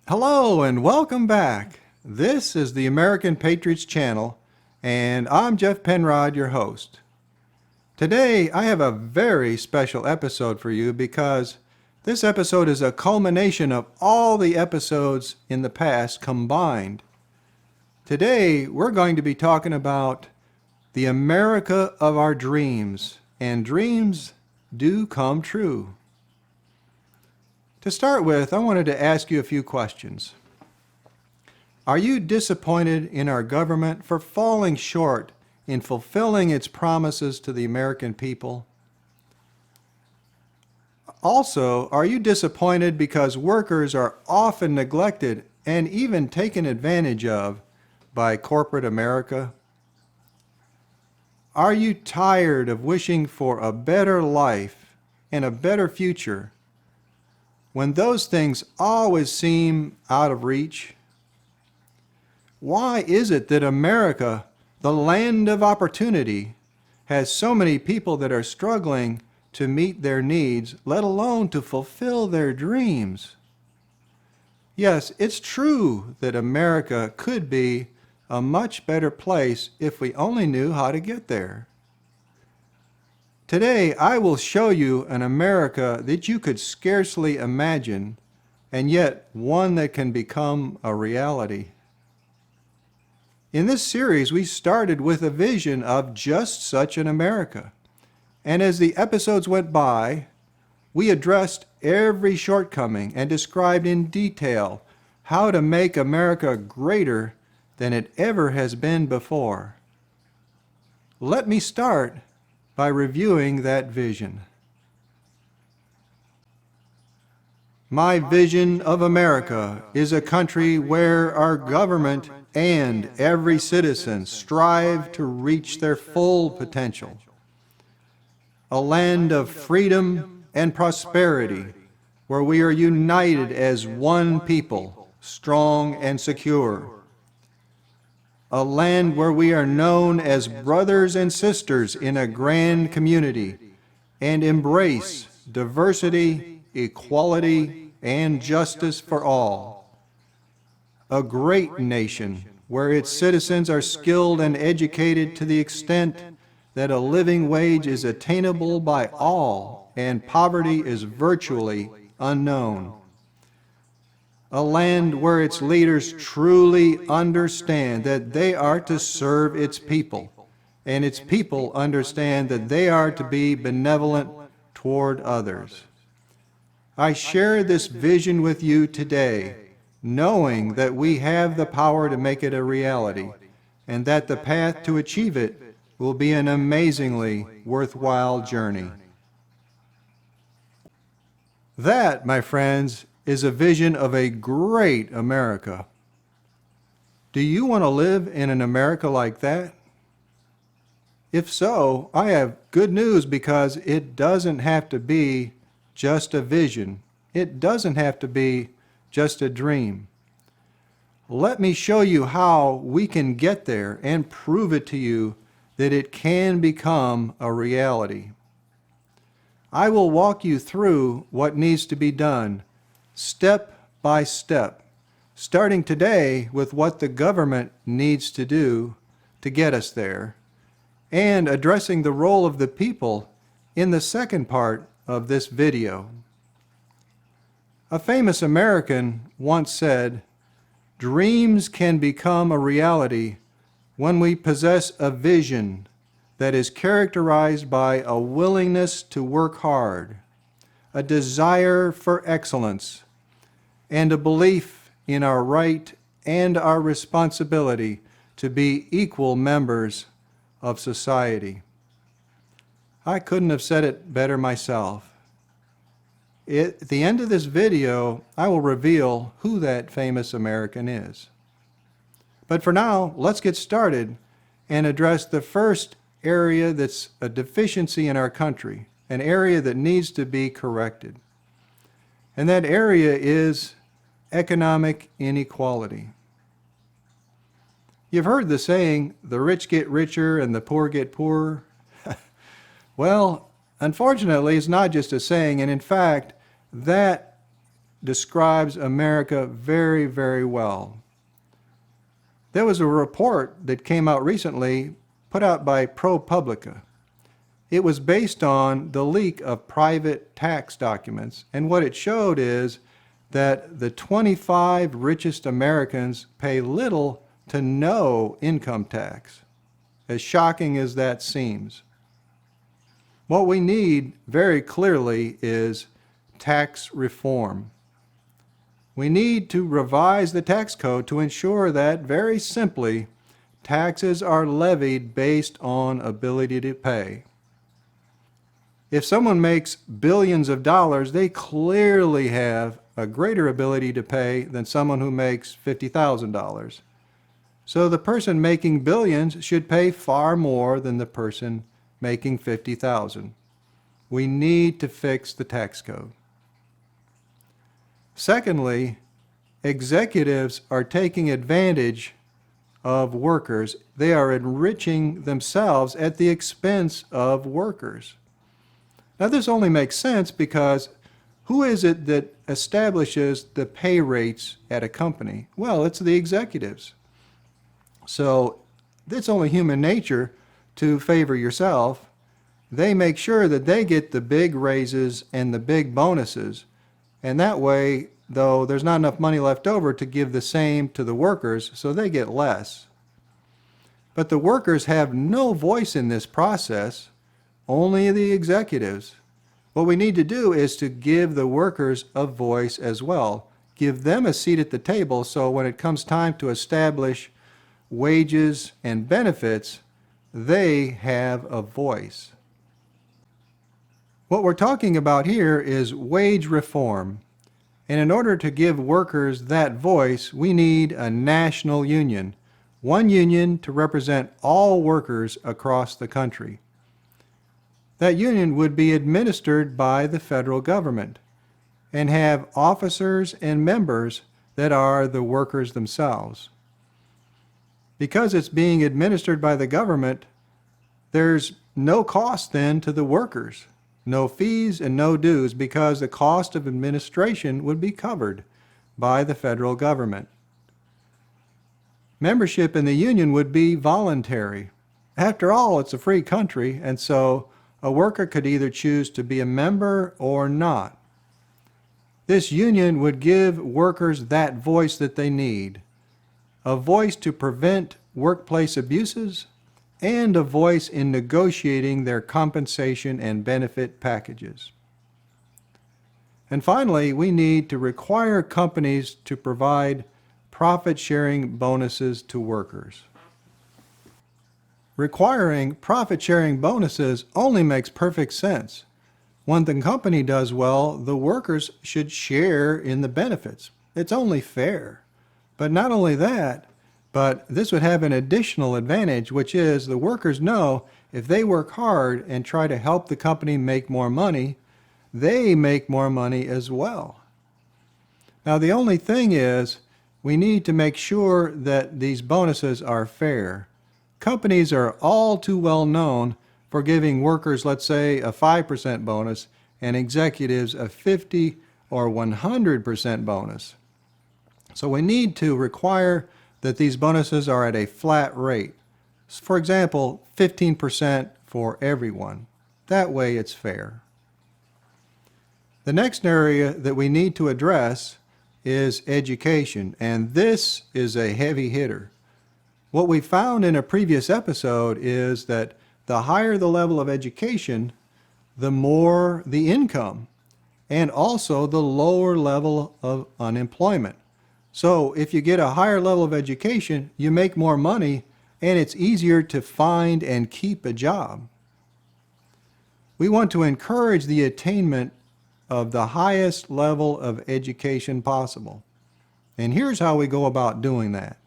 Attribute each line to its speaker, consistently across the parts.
Speaker 1: Hello and welcome back. This is the American Patriots Channel, and I'm Jeff Penrod, your host. Today I have a very special episode for you because this episode is a culmination of all the episodes in the past combined. Today we're going to be talking about the America of our dreams, and dreams do come true. To start with, I wanted to ask you a few questions. Are you disappointed in our government for falling short in fulfilling its promises to the American people? Also, are you disappointed because workers are often neglected and even taken advantage of by corporate America? Are you tired of wishing for a better life and a better future when those things always seem out of reach? Why is it that America, the land of opportunity, has so many people that are struggling to meet their needs, let alone to fulfill their dreams? Yes, it's true that America could be a much better place if we only knew how to get there. Today, I will show you an America that you could scarcely imagine, and yet one that can become a reality. In this series, we started with a vision of just such an America. And as the episodes went by, we addressed every shortcoming and described in detail how to make America greater than it ever has been before. Let me start by reviewing that vision. My vision of America is a country where our government and every citizen strive to reach their full potential. A land of freedom and prosperity where we are united as one people, strong and secure. A land where we are known as brothers and sisters in a grand community and embrace diversity, equality, and justice for all. A great nation where its citizens are skilled and educated to the extent that a living wage is attainable by all and poverty is virtually unknown. A land where its leaders truly understand that they are to serve its people, and its people understand that they are to be benevolent toward others. I share this vision with you today, knowing that we have the power to make it a reality, and that the path to achieve it will be an amazingly worthwhile journey. That, my friends, is a vision of a great America. Do you want to live in an America like that? If so, I have good news because it doesn't have to be just a vision. It doesn't have to be just a dream. Let me show you how we can get there and prove it to you that it can become a reality. I will walk you through what needs to be done step by step, starting today with what the government needs to do to get us there, and addressing the role of the people in the second part of this video. A famous American once said, "Dreams can become a reality when we possess a vision that is characterized by a willingness to work hard, a desire for excellence, and a belief in our right and our responsibility to be equal members of society." I couldn't have said it better myself. At the end of this video, I will reveal who that famous American is. But for now, let's get started and address the first area that's a deficiency in our country, an area that needs to be corrected. And that area is economic inequality. You've heard the saying, the rich get richer and the poor get poorer. Well, unfortunately, it's not just a saying, and in fact, that describes America very, very well. There was a report that came out recently put out by ProPublica. It was based on the leak of private tax documents, and what it showed is that the 25 richest Americans pay little to no income tax, as shocking as that seems. What we need very clearly is tax reform. We need to revise the tax code to ensure that, very simply, taxes are levied based on ability to pay. If someone makes billions of dollars, they clearly have a greater ability to pay than someone who makes $50,000. So the person making billions should pay far more than the person making $50,000. We need to fix the tax code. Secondly, executives are taking advantage of workers. They are enriching themselves at the expense of workers. Now, this only makes sense because who is it that establishes the pay rates at a company? Well, it's the executives. So it's only human nature to favor yourself. They make sure that they get the big raises and the big bonuses, and that way, though, there's not enough money left over to give the same to the workers, so they get less. But the workers have no voice in this process, only the executives. What we need to do is to give the workers a voice as well. Give them a seat at the table so when it comes time to establish wages and benefits, they have a voice. What we're talking about here is wage reform. And in order to give workers that voice, we need a national union. One union to represent all workers across the country. That union would be administered by the federal government and have officers and members that are the workers themselves. Because it's being administered by the government, there's no cost then to the workers. No fees and no dues, because the cost of administration would be covered by the federal government. Membership in the union would be voluntary. After all, it's a free country, and so a worker could either choose to be a member or not. This union would give workers that voice that they need, a voice to prevent workplace abuses, and a voice in negotiating their compensation and benefit packages. And finally, we need to require companies to provide profit-sharing bonuses to workers. Requiring profit-sharing bonuses only makes perfect sense. When the company does well, the workers should share in the benefits. It's only fair. But not only that, but this would have an additional advantage, which is the workers know if they work hard and try to help the company make more money, they make more money as well. Now, the only thing is we need to make sure that these bonuses are fair. Companies are all too well known for giving workers, let's say, a 5% bonus and executives a 50 or 100% bonus. So we need to require that these bonuses are at a flat rate. For example, 15% for everyone. That way it's fair. The next area that we need to address is education, and this is a heavy hitter. What we found in a previous episode is that the higher the level of education, the more the income, and also the lower level of unemployment. So if you get a higher level of education, you make more money, and it's easier to find and keep a job. We want to encourage the attainment of the highest level of education possible. And here's how we go about doing that.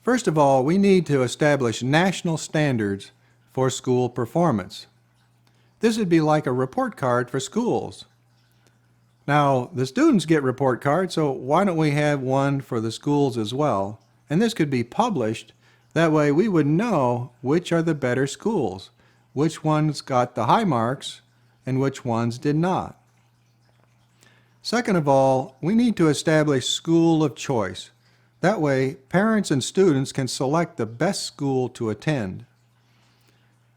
Speaker 1: First of all, we need to establish national standards for school performance. This would be like a report card for schools. Now, the students get report cards, so why don't we have one for the schools as well? And this could be published. That way we would know which are the better schools, which ones got the high marks, and which ones did not. Second of all, we need to establish school of choice. That way, parents and students can select the best school to attend.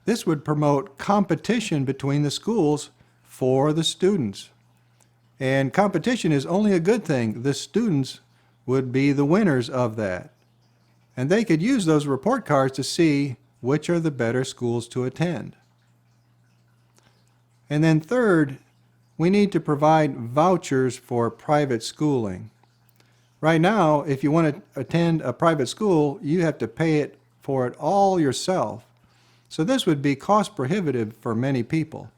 Speaker 1: This would promote competition between the schools for the students. And competition is only a good thing. The students would be the winners of that. And they could use those report cards to see which are the better schools to attend. And then third, we need to provide vouchers for private schooling. Right now, if you want to attend a private school, you have to pay for it all yourself. So this would be cost prohibitive for many people.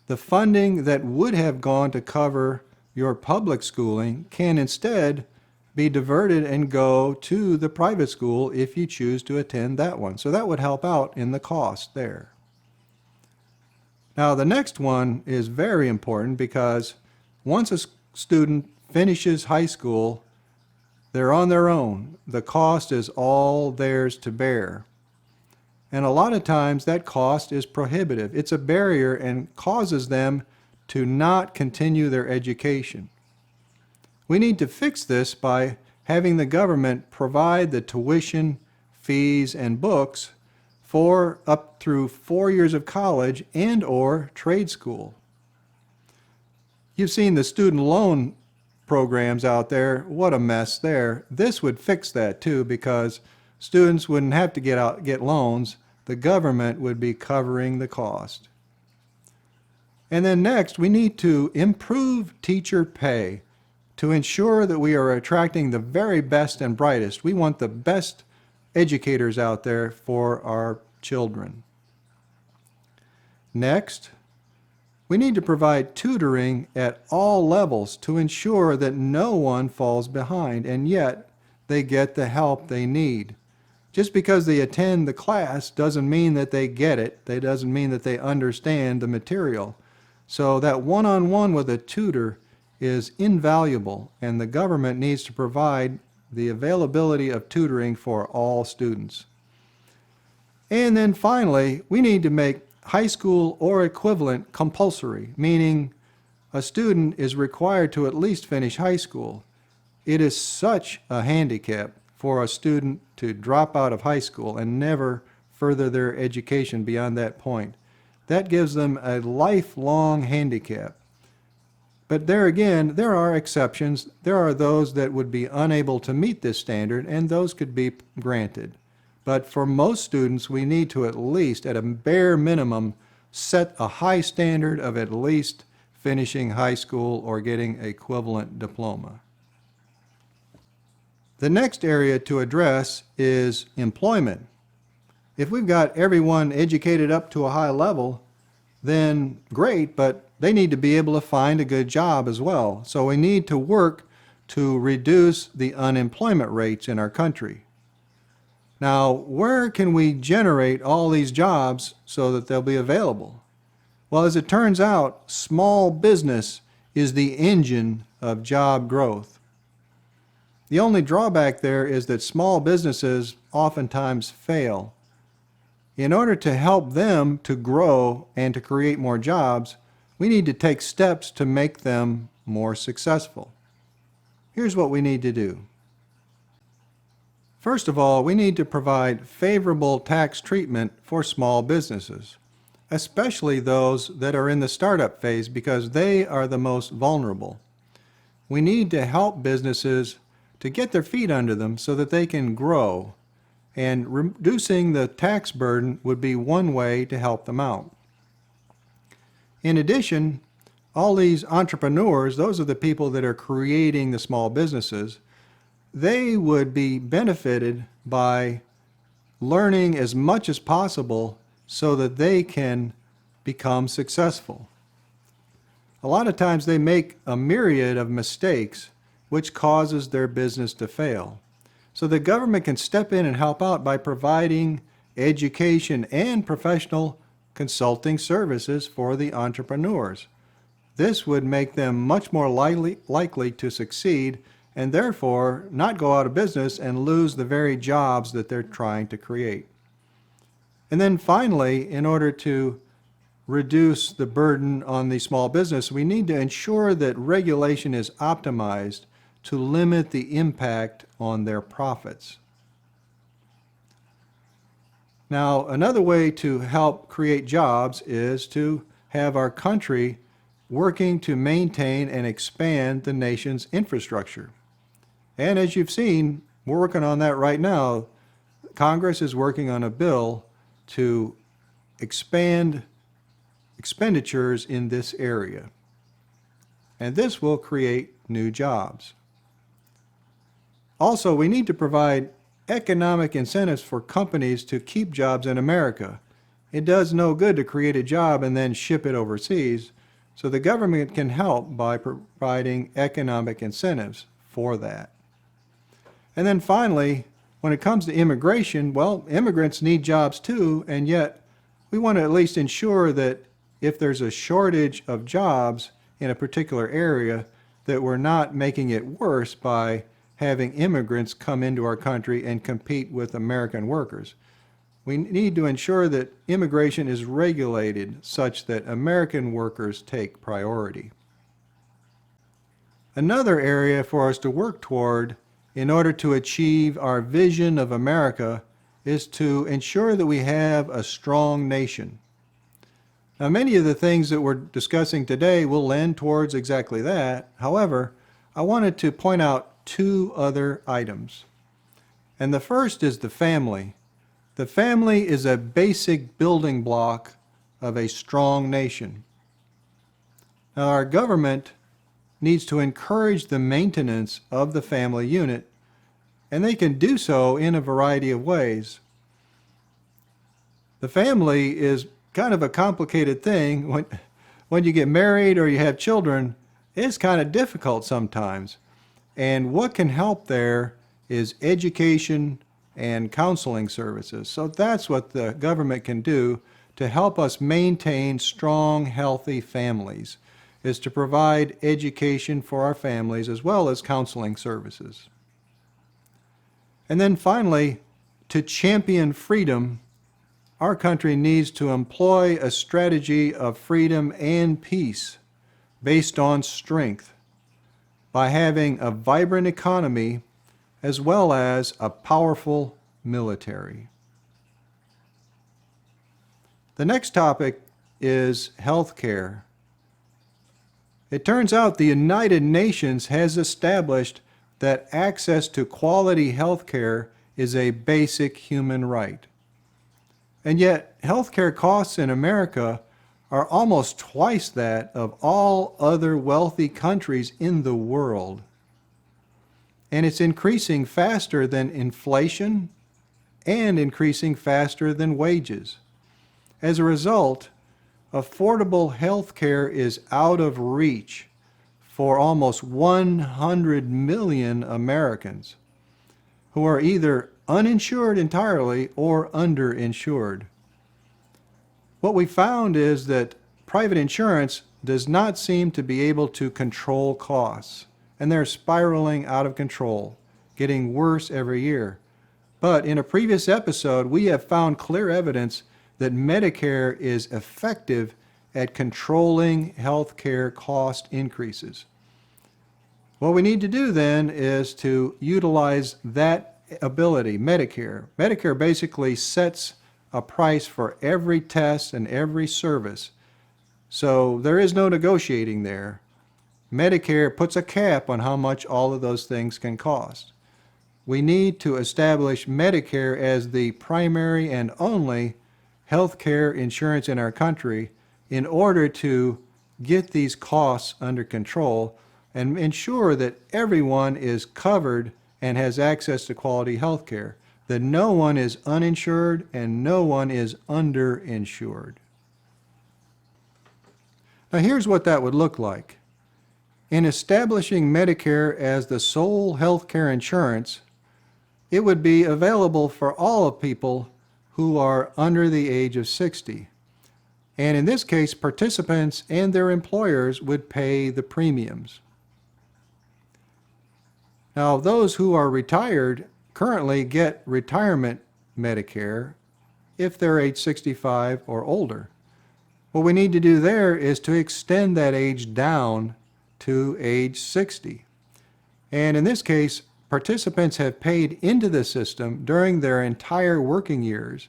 Speaker 1: The funding that would have gone to cover your public schooling can instead be diverted and go to the private school if you choose to attend that one. So that would help out in the cost there. Now the next one is very important because once a student finishes high school, they're on their own. The cost is all theirs to bear. And a lot of times that cost is prohibitive. It's a barrier and causes them to not continue their education. We need to fix this by having the government provide the tuition, fees, and books for up through 4 years of college and or trade school. You've seen the student loan programs out there. What a mess there. This would fix that too, because students wouldn't have to get loans. The government would be covering the cost. And then next, we need to improve teacher pay to ensure that we are attracting the very best and brightest. We want the best educators out there for our children. Next, we need to provide tutoring at all levels to ensure that no one falls behind and yet they get the help they need. Just because they attend the class doesn't mean that they get it. That doesn't mean that they understand the material. So that one-on-one with a tutor is invaluable, and the government needs to provide the availability of tutoring for all students. And then finally, we need to make high school or equivalent compulsory, meaning a student is required to at least finish high school. It is such a handicap for a student to drop out of high school and never further their education beyond that point. That gives them a lifelong handicap. But there again, there are exceptions. There are those that would be unable to meet this standard, and those could be granted. But for most students, we need to at least, at a bare minimum, set a high standard of at least finishing high school or getting an equivalent diploma. The next area to address is employment. If we've got everyone educated up to a high level, then great, but they need to be able to find a good job as well. So we need to work to reduce the unemployment rates in our country. Now, where can we generate all these jobs so that they'll be available? Well, as it turns out, small business is the engine of job growth. The only drawback there is that small businesses oftentimes fail. In order to help them to grow and to create more jobs, we need to take steps to make them more successful. Here's what we need to do. First of all, we need to provide favorable tax treatment for small businesses, especially those that are in the startup phase because they are the most vulnerable. We need to help businesses to get their feet under them so that they can grow, and reducing the tax burden would be one way to help them out. In addition, all these entrepreneurs, those are the people that are creating the small businesses, they would be benefited by learning as much as possible so that they can become successful. A lot of times they make a myriad of mistakes which causes their business to fail. So the government can step in and help out by providing education and professional consulting services for the entrepreneurs. This would make them much more likely to succeed and therefore not go out of business and lose the very jobs that they're trying to create. And then finally, in order to reduce the burden on the small business, we need to ensure that regulation is optimized to limit the impact on their profits. Now, another way to help create jobs is to have our country working to maintain and expand the nation's infrastructure. And as you've seen, we're working on that right now. Congress is working on a bill to expand expenditures in this area. And this will create new jobs. Also, we need to provide economic incentives for companies to keep jobs in America. It does no good to create a job and then ship it overseas, so the government can help by providing economic incentives for that. And then finally, when it comes to immigration, well, immigrants need jobs too, and yet we want to at least ensure that if there's a shortage of jobs in a particular area, that we're not making it worse by having immigrants come into our country and compete with American workers. We need to ensure that immigration is regulated such that American workers take priority. Another area for us to work toward in order to achieve our vision of America is to ensure that we have a strong nation. Now, many of the things that we're discussing today will lend towards exactly that. However, I wanted to point out two other items. And the first is the family. The family is a basic building block of a strong nation. Now, our government needs to encourage the maintenance of the family unit, and they can do so in a variety of ways. The family is kind of a complicated thing. When you get married or you have children, it's kind of difficult sometimes. And what can help there is education and counseling services. So that's what the government can do to help us maintain strong, healthy families, is to provide education for our families as well as counseling services. And then finally, to champion freedom, our country needs to employ a strategy of freedom and peace based on strength by having a vibrant economy as well as a powerful military. The next topic is health care. It turns out the United Nations has established that access to quality health care is a basic human right. And yet, health care costs in America are almost twice that of all other wealthy countries in the world. And it's increasing faster than inflation and increasing faster than wages. As a result, affordable health care is out of reach for almost 100 million Americans who are either uninsured entirely or underinsured. What we found is that private insurance does not seem to be able to control costs, and they're spiraling out of control, getting worse every year. But in a previous episode, we have found clear evidence that Medicare is effective at controlling health care cost increases. What we need to do then is to utilize that ability, Medicare. Medicare basically sets a price for every test and every service. So there is no negotiating there. Medicare puts a cap on how much all of those things can cost. We need to establish Medicare as the primary and only health care insurance in our country in order to get these costs under control and ensure that everyone is covered and has access to quality health care, that no one is uninsured and no one is underinsured. Now here's what that would look like. In establishing Medicare as the sole health care insurance, it would be available for all people who are under the age of 60. And in this case, participants and their employers would pay the premiums. Now, those who are retired currently get retirement Medicare if they're age 65 or older. What we need to do there is to extend that age down to age 60. And in this case, participants have paid into the system during their entire working years,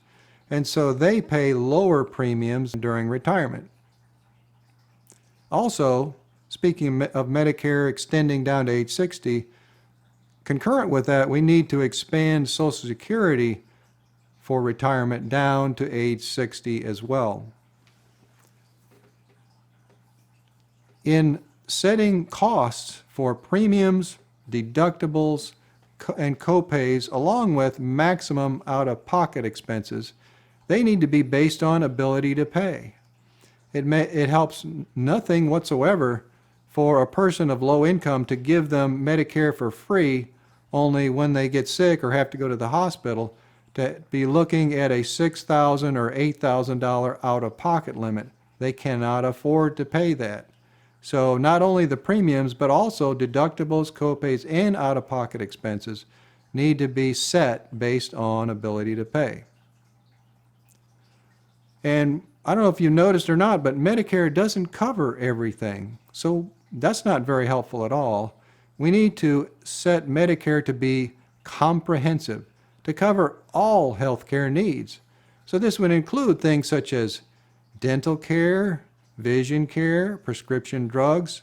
Speaker 1: and so they pay lower premiums during retirement. Also, speaking of Medicare extending down to age 60, concurrent with that, we need to expand Social Security for retirement down to age 60 as well. In setting costs for premiums, deductibles, and copays, along with maximum out-of-pocket expenses, they need to be based on ability to pay. It helps nothing whatsoever for a person of low income to give them Medicare for free only when they get sick or have to go to the hospital, to be looking at a $6,000 or $8,000 out-of-pocket limit. They cannot afford to pay that. So not only the premiums, but also deductibles, copays, and out-of-pocket expenses need to be set based on ability to pay. And I don't know if you noticed or not, but Medicare doesn't cover everything. So that's not very helpful at all. We need to set Medicare to be comprehensive, to cover all health care needs. So this would include things such as dental care, vision care, prescription drugs,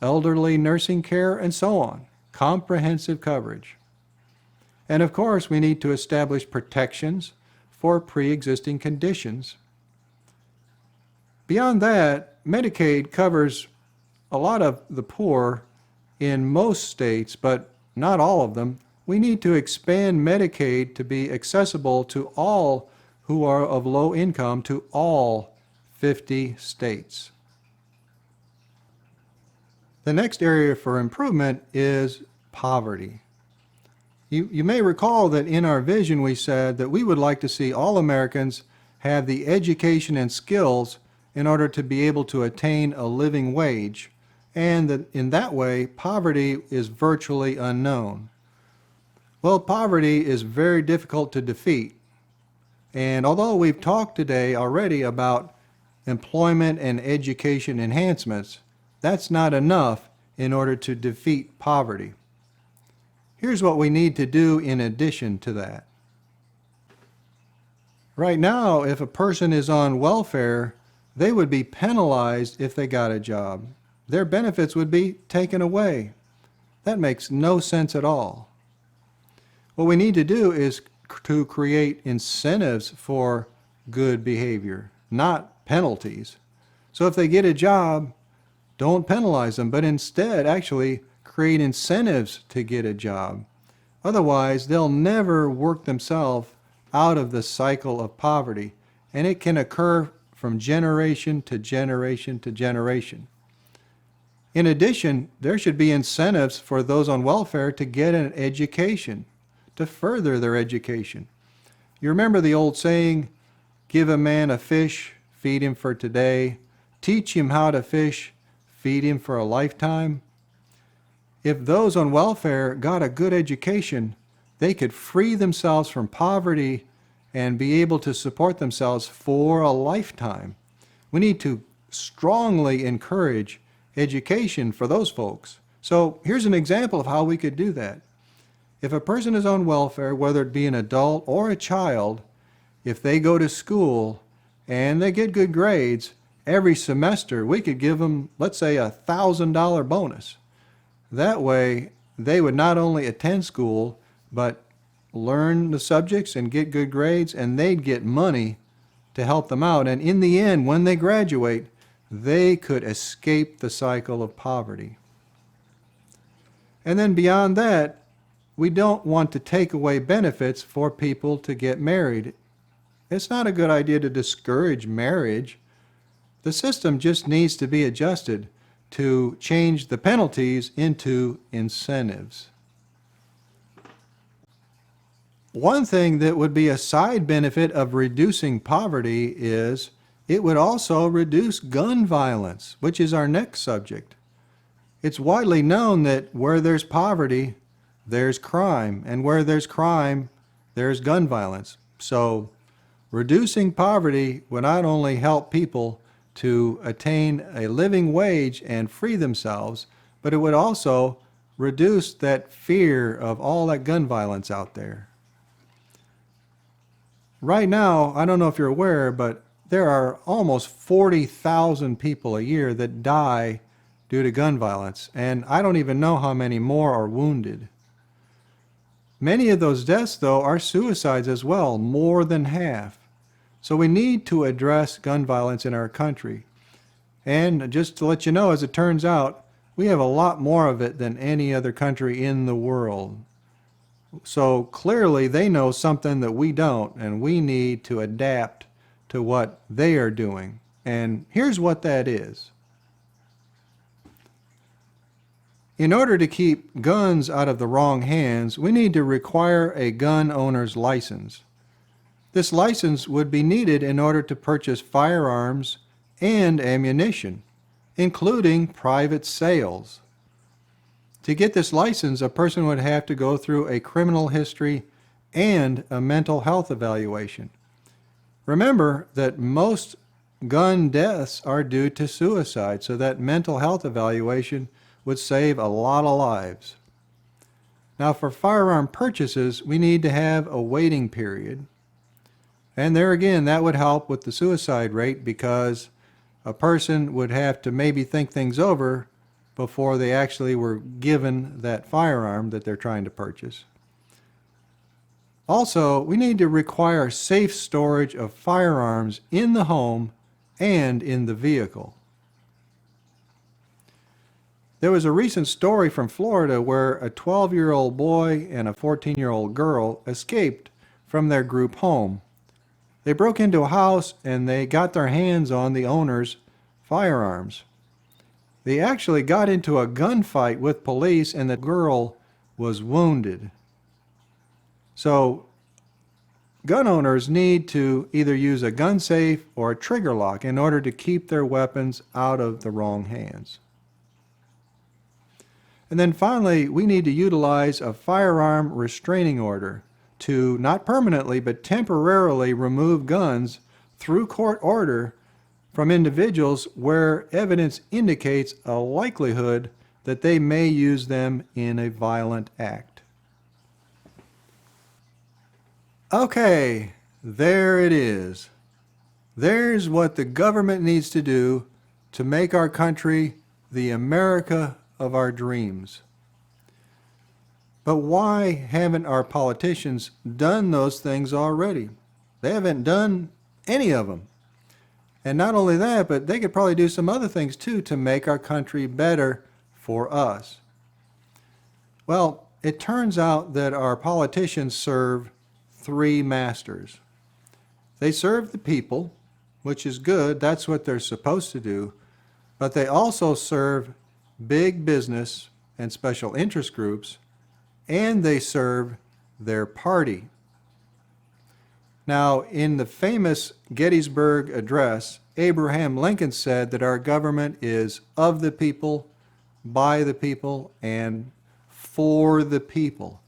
Speaker 1: elderly nursing care, and so on. Comprehensive coverage. And of course, we need to establish protections for pre-existing conditions. Beyond that, Medicaid covers a lot of the poor in most states, but not all of them. We need to expand Medicaid to be accessible to all who are of low income, to all 50 states. The next area for improvement is poverty. You may recall that in our vision we said that we would like to see all Americans have the education and skills in order to be able to attain a living wage, and that in that way poverty is virtually unknown. Well, poverty is very difficult to defeat, and although we've talked today already about employment and education enhancements, that's not enough in order to defeat poverty. Here's what we need to do in addition to that. Right now, if a person is on welfare, they would be penalized if they got a job. Their benefits would be taken away. That makes no sense at all. What we need to do is to create incentives for good behavior, not penalties. So if they get a job, don't penalize them, but instead actually create incentives to get a job. Otherwise, they'll never work themselves out of the cycle of poverty, and it can occur from generation to generation to generation. In addition, there should be incentives for those on welfare to get an education, to further their education. You remember the old saying, give a man a fish, feed him for today, teach him how to fish, feed him for a lifetime? If those on welfare got a good education, they could free themselves from poverty and be able to support themselves for a lifetime. We need to strongly encourage education for those folks. So here's an example of how we could do that. If a person is on welfare, whether it be an adult or a child, if they go to school and they get good grades, every semester we could give them, let's say, $1,000 bonus. That way they would not only attend school, but learn the subjects and get good grades, and they'd get money to help them out. And in the end, when they graduate, they could escape the cycle of poverty. And then beyond that, we don't want to take away benefits for people to get married. It's not a good idea to discourage marriage. The system just needs to be adjusted to change the penalties into incentives. One thing that would be a side benefit of reducing poverty is it would also reduce gun violence, which is our next subject. It's widely known that where there's poverty, there's crime, and where there's crime, there's gun violence. So reducing poverty would not only help people to attain a living wage and free themselves, but it would also reduce that fear of all that gun violence out there. Right now, I don't know if you're aware, but there are almost 40,000 people a year that die due to gun violence, and I don't even know how many more are wounded. Many of those deaths, though, are suicides as well, more than half. So we need to address gun violence in our country. And just to let you know, as it turns out, we have a lot more of it than any other country in the world. So clearly they know something that we don't, and we need to adapt to what they are doing. And here's what that is. In order to keep guns out of the wrong hands, we need to require a gun owner's license. This license would be needed in order to purchase firearms and ammunition, including private sales. To get this license, a person would have to go through a criminal history and a mental health evaluation. Remember that most gun deaths are due to suicide, so that mental health evaluation would save a lot of lives. Now, for firearm purchases, we need to have a waiting period. And there again, that would help with the suicide rate because a person would have to maybe think things over before they actually were given that firearm that they're trying to purchase. Also, we need to require safe storage of firearms in the home and in the vehicle. There was a recent story from Florida where a 12-year-old boy and a 14-year-old girl escaped from their group home. They broke into a house and they got their hands on the owner's firearms. They actually got into a gunfight with police and the girl was wounded. So, gun owners need to either use a gun safe or a trigger lock in order to keep their weapons out of the wrong hands. And then finally, we need to utilize a firearm restraining order to not permanently but temporarily remove guns through court order from individuals where evidence indicates a likelihood that they may use them in a violent act. Okay, there it is. There's what the government needs to do to make our country the America of our dreams. But why haven't our politicians done those things already? They haven't done any of them. And not only that, but they could probably do some other things too to make our country better for us. Well, it turns out that our politicians serve three masters. They serve the people, which is good, that's what they're supposed to do, but they also serve big business and special interest groups, and they serve their party. Now, in the famous Gettysburg Address, Abraham Lincoln said that our government is of the people, by the people, and for the people.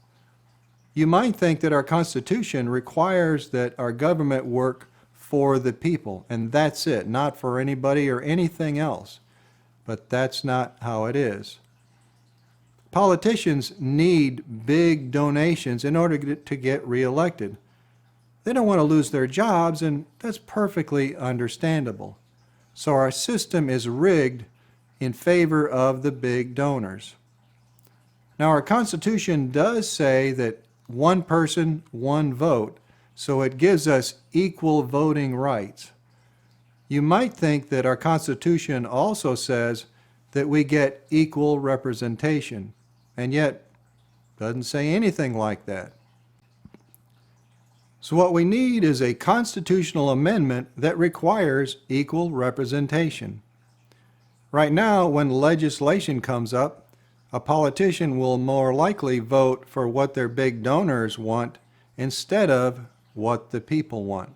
Speaker 1: You might think that our Constitution requires that our government work for the people, and that's it, not for anybody or anything else. But that's not how it is. Politicians need big donations in order to get reelected. They don't want to lose their jobs, and that's perfectly understandable. So our system is rigged in favor of the big donors. Now, our Constitution does say that one person, one vote, so it gives us equal voting rights. You might think that our Constitution also says that we get equal representation, and yet it doesn't say anything like that. So what we need is a constitutional amendment that requires equal representation. Right now, when legislation comes up, a politician will more likely vote for what their big donors want instead of what the people want.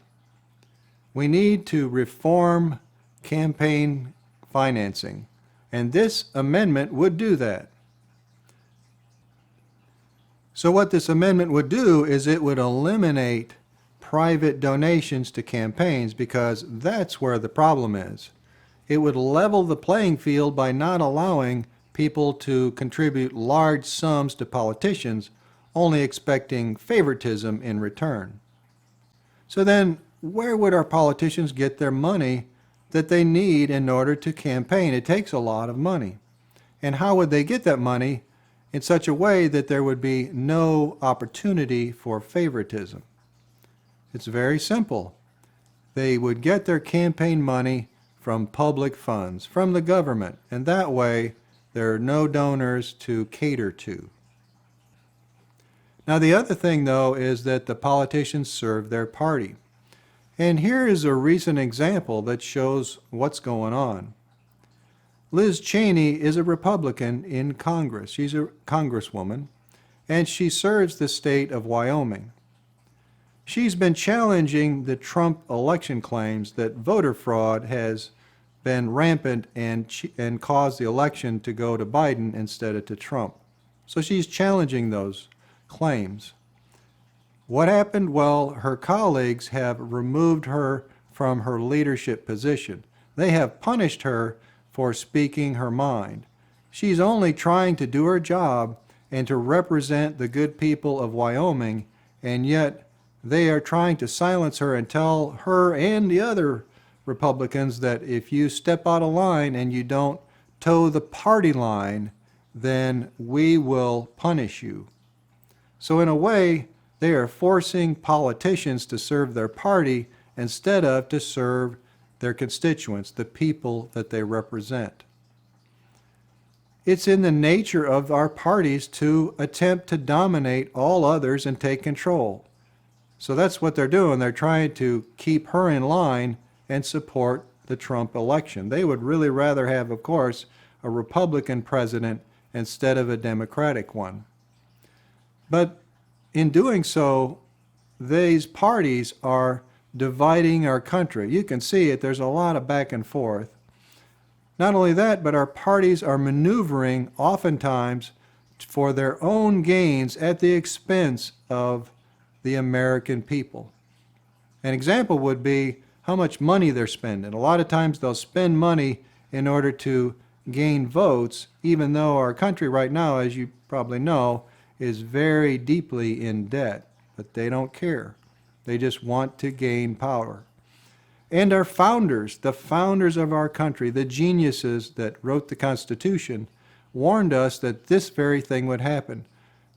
Speaker 1: We need to reform campaign financing, and this amendment would do that. So what this amendment would do is it would eliminate private donations to campaigns, because that's where the problem is. it would level the playing field by not allowing people to contribute large sums to politicians, only expecting favoritism in return. So then, where would our politicians get their money that they need in order to campaign? It takes a lot of money. And how would they get that money in such a way that there would be no opportunity for favoritism? It's very simple. They would get their campaign money from public funds, from the government, and that way there are no donors to cater to. Now the other thing, though, is that the politicians serve their party. And here is a recent example that shows what's going on. Liz Cheney is a Republican in Congress. She's a congresswoman, and she serves the state of Wyoming. She's been challenging the Trump election claims that voter fraud has been rampant and caused the election to go to Biden instead of to Trump. So she's challenging those claims. What happened? Well, her colleagues have removed her from her leadership position. They have punished her for speaking her mind. She's only trying to do her job and to represent the good people of Wyoming, and yet they are trying to silence her and tell her and the other Republicans that if you step out of line and you don't toe the party line, then we will punish you. So in a way, they are forcing politicians to serve their party instead of to serve their constituents, the people that they represent. It's in the nature of our parties to attempt to dominate all others and take control. So that's what they're doing. They're trying to keep her in line and support the Trump election. They would really rather have, of course, a Republican president instead of a Democratic one. But in doing so, these parties are dividing our country. You can see it, there's a lot of back and forth. Not only that, but our parties are maneuvering oftentimes for their own gains at the expense of the American people. An example would be how much money they're spending. A lot of times they'll spend money in order to gain votes, even though our country right now, as you probably know, is very deeply in debt. But they don't care. They just want to gain power. And our founders, the founders of our country, the geniuses that wrote the Constitution, warned us that this very thing would happen,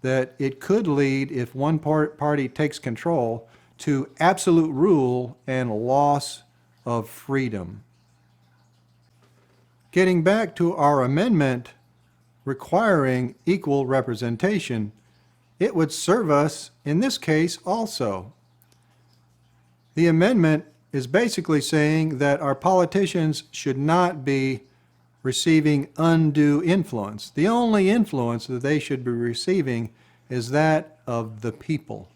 Speaker 1: that it could lead, if one party takes control, to absolute rule and loss of freedom. Getting back to our amendment requiring equal representation, it would serve us in this case also. The amendment is basically saying that our politicians should not be receiving undue influence. The only influence that they should be receiving is that of the people.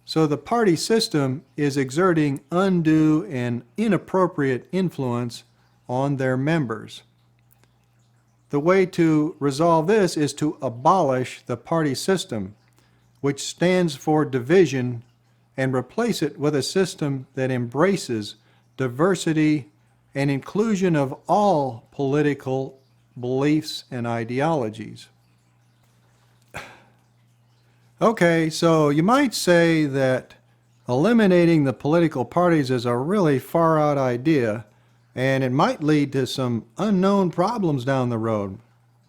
Speaker 1: So the party system is exerting undue and inappropriate influence on their members. The way to resolve this is to abolish the party system, which stands for division, and replace it with a system that embraces diversity and inclusion of all political beliefs and ideologies. Okay, so you might say that eliminating the political parties is a really far-out idea, and it might lead to some unknown problems down the road.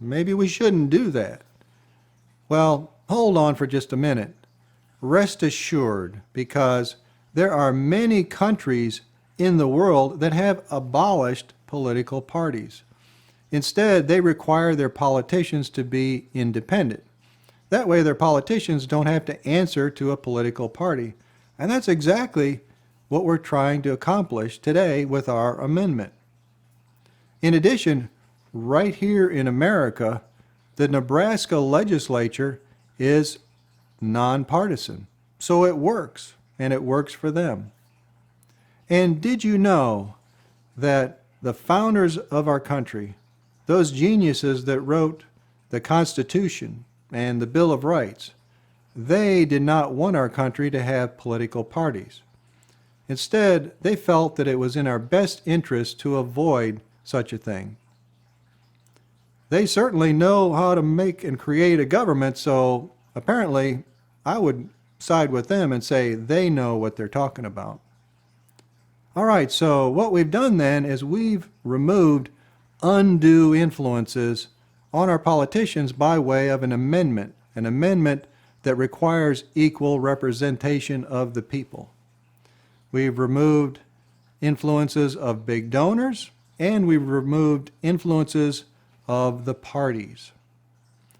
Speaker 1: Maybe we shouldn't do that. Well, hold on for just a minute. Rest assured, because there are many countries in the world that have abolished political parties. Instead, they require their politicians to be independent. That way their politicians don't have to answer to a political party. And that's exactly what we're trying to accomplish today with our amendment. In addition, right here in America, the Nebraska legislature is nonpartisan. So it works, and it works for them. And did you know that the founders of our country, those geniuses that wrote the Constitution and the Bill of Rights, they did not want our country to have political parties. Instead, they felt that it was in our best interest to avoid such a thing. They certainly know how to make and create a government, so apparently I would side with them and say they know what they're talking about. All right, so what we've done then is we've removed undue influences on our politicians by way of an amendment that requires equal representation of the people. We've removed influences of big donors, and we've removed influences of the parties.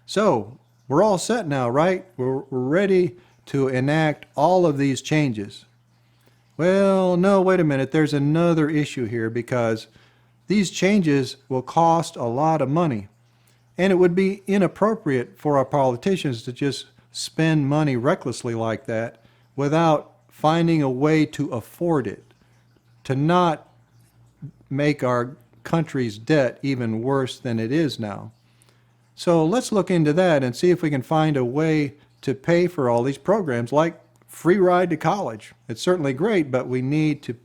Speaker 1: So we're all set now, right? We're ready to enact all of these changes. Well, no, wait a minute. There's another issue here because these changes will cost a lot of money. And it would be inappropriate for our politicians to just spend money recklessly like that without finding a way to afford it, to not make our country's debt even worse than it is now. So let's look into that and see if we can find a way to pay for all these programs like free ride to college. It's certainly great, but we need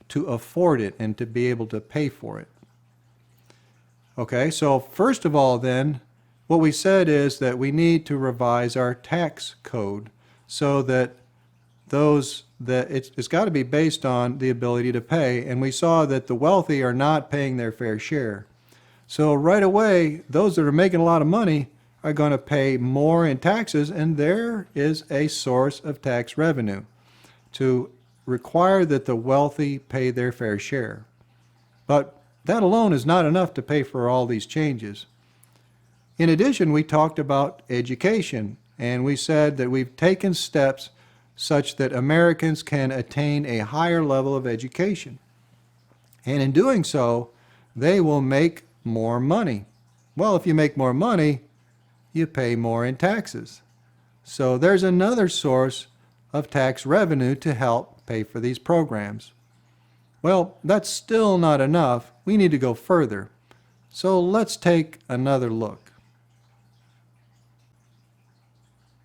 Speaker 1: to afford it and to be able to pay for it. Okay, so first of all then, what we said is that we need to revise our tax code so that it's got to be based on the ability to pay, and we saw that the wealthy are not paying their fair share. So right away, those that are making a lot of money are going to pay more in taxes, and there is a source of tax revenue to require that the wealthy pay their fair share. But that alone is not enough to pay for all these changes. In addition, we talked about education, and we said that we've taken steps such that Americans can attain a higher level of education. And in doing so, they will make more money. Well, if you make more money, you pay more in taxes. So there's another source of tax revenue to help pay for these programs. Well, that's still not enough. We need to go further. So let's take another look.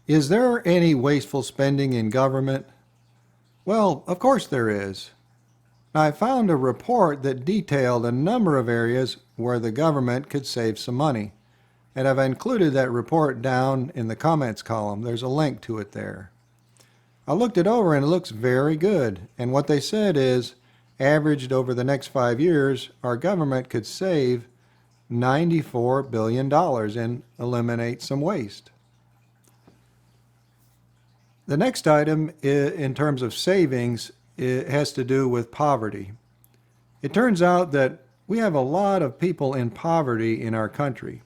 Speaker 1: Is there any wasteful spending in government? Well, of course there is. Now, I found a report that detailed a number of areas where the government could save some money. And I've included that report down in the comments column. There's a link to it there. I looked it over and it looks very good. And what they said is, averaged over the next 5 years, our government could save $94 billion and eliminate some waste. The next item in terms of savings, it has to do with poverty. It turns out that we have a lot of people in poverty in our country.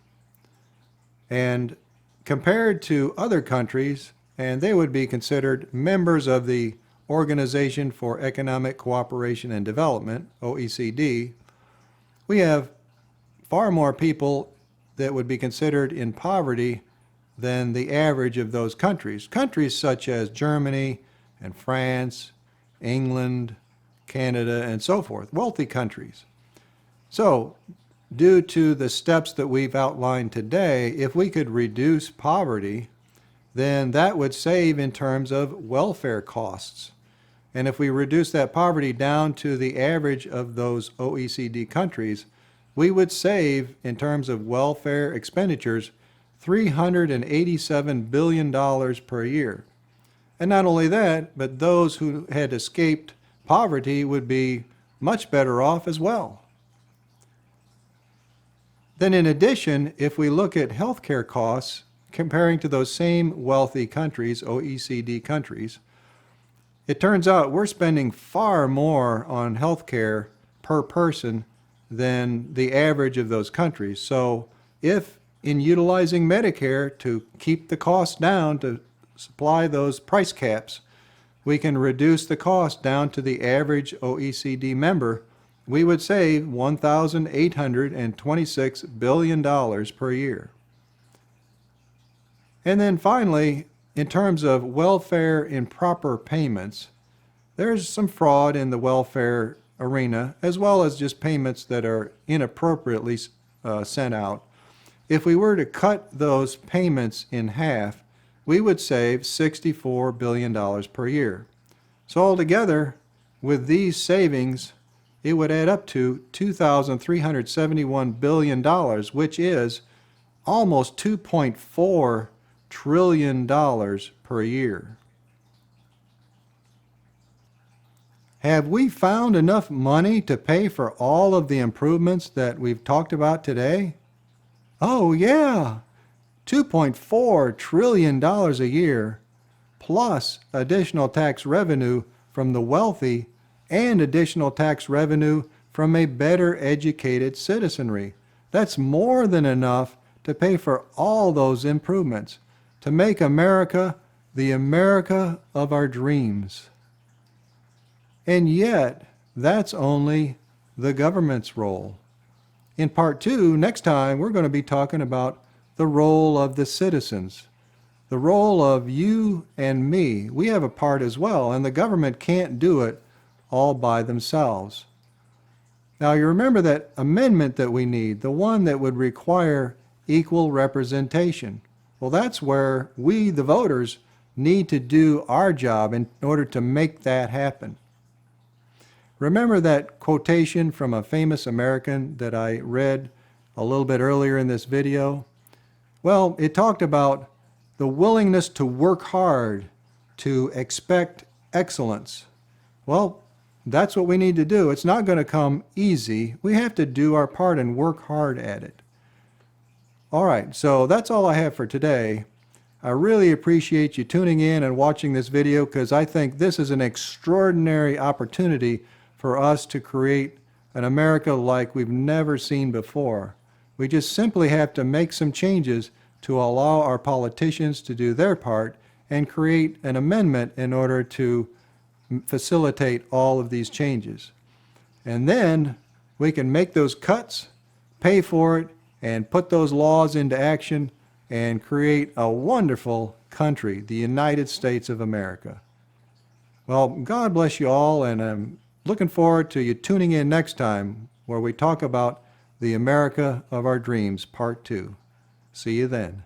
Speaker 1: And compared to other countries, and they would be considered members of the Organization for Economic Cooperation and Development, OECD, we have far more people that would be considered in poverty than the average of those countries. Countries such as Germany and France, England, Canada, and so forth, wealthy countries. So, due to the steps that we've outlined today, if we could reduce poverty, then that would save in terms of welfare costs. And if we reduce that poverty down to the average of those OECD countries, we would save in terms of welfare expenditures $387 billion per year. And not only that, but those who had escaped poverty would be much better off as well. Then in addition, if we look at healthcare costs, comparing to those same wealthy countries, OECD countries, it turns out we're spending far more on healthcare per person than the average of those countries. So if in utilizing Medicare to keep the cost down, to supply those price caps, we can reduce the cost down to the average OECD member, we would save $1,826 billion per year. And then finally, in terms of welfare improper payments, there's some fraud in the welfare arena, as well as just payments that are inappropriately sent out. If we were to cut those payments in half, we would save $64 billion per year. So altogether, with these savings, it would add up to $2,371 billion, which is almost $2.4 trillion per year. Have we found enough money to pay for all of the improvements that we've talked about today? Oh yeah, $2.4 trillion a year, plus additional tax revenue from the wealthy and additional tax revenue from a better educated citizenry. That's more than enough to pay for all those improvements, to make America the America of our dreams. And yet, that's only the government's role. In part 2, next time, we're going to be talking about the role of the citizens, the role of you and me. We have a part as well, and the government can't do it all by themselves. Now, you remember that amendment that we need, the one that would require equal representation. Well, that's where we, the voters, need to do our job in order to make that happen. Remember that quotation from a famous American that I read a little bit earlier in this video? Well, it talked about the willingness to work hard, to expect excellence. Well, that's what we need to do. It's not going to come easy. We have to do our part and work hard at it. All right, so that's all I have for today. I really appreciate you tuning in and watching this video because I think this is an extraordinary opportunity for us to create an America like we've never seen before. We just simply have to make some changes to allow our politicians to do their part and create an amendment in order to facilitate all of these changes. And then we can make those cuts, pay for it, and put those laws into action and create a wonderful country, the United States of America. Well, God bless you all, and I'm looking forward to you tuning in next time where we talk about the America of our dreams, part 2. See you then.